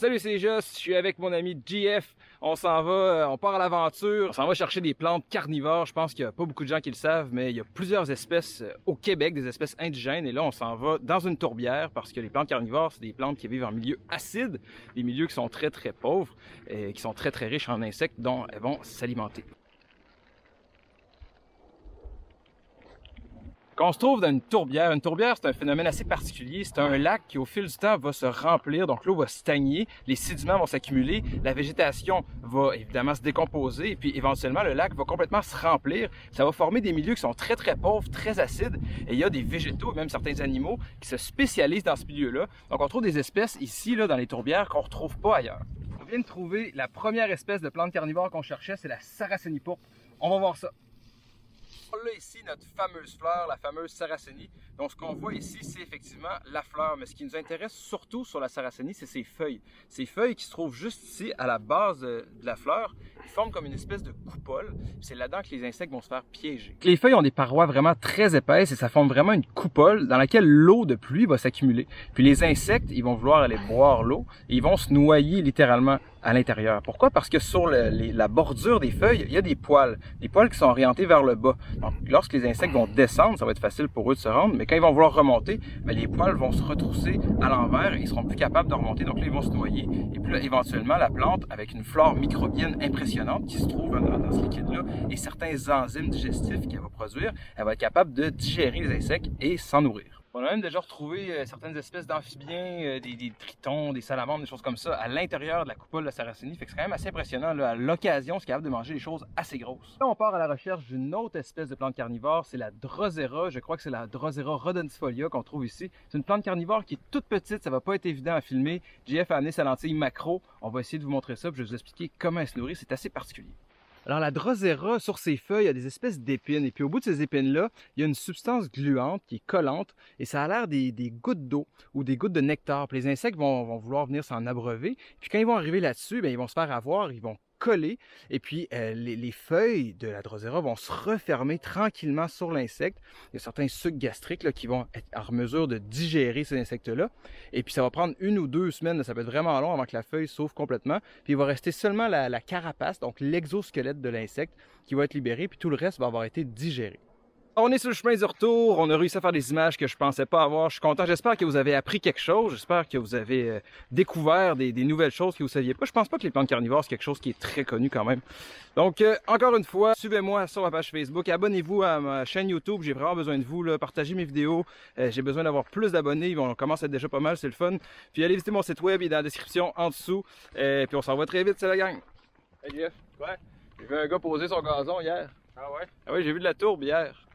Salut, c'est Joss, je suis avec mon ami GF. On s'en va, on part à l'aventure. On s'en va chercher des plantes carnivores. Je pense qu'il n'y a pas beaucoup de gens qui le savent, mais il y a plusieurs espèces au Québec, des espèces indigènes. Et là, on s'en va dans une tourbière parce que les plantes carnivores, c'est des plantes qui vivent en milieu acide, des milieux qui sont très pauvres et qui sont très riches en insectes dont elles vont s'alimenter. Quand on se trouve dans une tourbière c'est un phénomène assez particulier. C'est un lac qui, au fil du temps, va se remplir. Donc l'eau va stagner, les sédiments vont s'accumuler, la végétation va évidemment se décomposer et puis éventuellement le lac va complètement se remplir. Ça va former des milieux qui sont très pauvres, très acides. Et il y a des végétaux, même certains animaux, qui se spécialisent dans ce milieu-là. Donc on trouve des espèces ici, là, dans les tourbières qu'on ne retrouve pas ailleurs. On vient de trouver la première espèce de plante carnivore qu'on cherchait, c'est la Sarracénie pourpre. On va voir ça. On a ici notre fameuse fleur, la fameuse Sarracénie. Donc ce qu'on voit ici, c'est effectivement la fleur. Mais ce qui nous intéresse surtout sur la Sarracénie, c'est ses feuilles. Ces feuilles qui se trouvent juste ici, à la base de la fleur, ils forment comme une espèce de coupole. C'est là-dedans que les insectes vont se faire piéger. Les feuilles ont des parois vraiment très épaisses et ça forme vraiment une coupole dans laquelle l'eau de pluie va s'accumuler. Puis les insectes, ils vont vouloir aller boire l'eau et ils vont se noyer littéralement à l'intérieur. Pourquoi? Parce que sur la bordure des feuilles, il y a des poils qui sont orientés vers le bas. Donc, lorsque les insectes vont descendre, ça va être facile pour eux de se rendre, mais quand ils vont vouloir remonter, bien, les poils vont se retrousser à l'envers et ils seront plus capables de remonter, donc là, ils vont se noyer. Et puis là, éventuellement, la plante, avec une flore microbienne impressionnante qui se trouve dans ce liquide-là et certains enzymes digestifs qu'elle va produire, elle va être capable de digérer les insectes et s'en nourrir. On a même déjà retrouvé certaines espèces d'amphibiens, des tritons, des salamandres, des choses comme ça à l'intérieur de la coupole de Sarracénie. Fait que c'est quand même assez impressionnant là, à l'occasion, c'est capable de manger des choses assez grosses. Là, on part à la recherche d'une autre espèce de plante carnivore, c'est la Drosera. Je crois que c'est la Drosera rodentifolia qu'on trouve ici. C'est une plante carnivore qui est toute petite, ça va pas être évident à filmer. JF a amené sa lentille macro. On va essayer de vous montrer ça, puis je vais vous expliquer comment elle se nourrit. C'est assez particulier. Alors la Drosera, sur ses feuilles, il y a des espèces d'épines. Et puis au bout de ces épines-là, il y a une substance gluante qui est collante. Et ça a l'air des gouttes d'eau ou des gouttes de nectar. Puis les insectes vont vouloir venir s'en abreuver. Puis quand ils vont arriver là-dessus, bien, ils vont se faire avoir, ils vont coller. Et puis les feuilles de la Drosera vont se refermer tranquillement sur l'insecte. Il y a certains sucs gastriques là, qui vont être en mesure de digérer ces insectes-là. Et puis ça va prendre 1 ou 2 semaines, ça peut être vraiment long avant que la feuille s'ouvre complètement. Puis il va rester seulement la carapace, donc l'exosquelette de l'insecte qui va être libéré, puis tout le reste va avoir été digéré. On est sur le chemin du retour, on a réussi à faire des images que je pensais pas avoir. Je suis content, j'espère que vous avez appris quelque chose, j'espère que vous avez découvert des nouvelles choses que vous saviez pas. Je pense pas que les plantes carnivores, c'est quelque chose qui est très connu quand même. Donc, encore une fois, suivez-moi sur ma page Facebook, abonnez-vous à ma chaîne YouTube, j'ai vraiment besoin de vous, là. Partagez mes vidéos, j'ai besoin d'avoir plus d'abonnés, on commence à être déjà pas mal, c'est le fun. Puis allez visiter mon site web, il est dans la description en dessous, puis on s'en va très vite, c'est la gang. Hey Jeff, ouais, j'ai vu un gars poser son gazon hier. Ah ouais? Ah ouais, j'ai vu de la tourbe hier.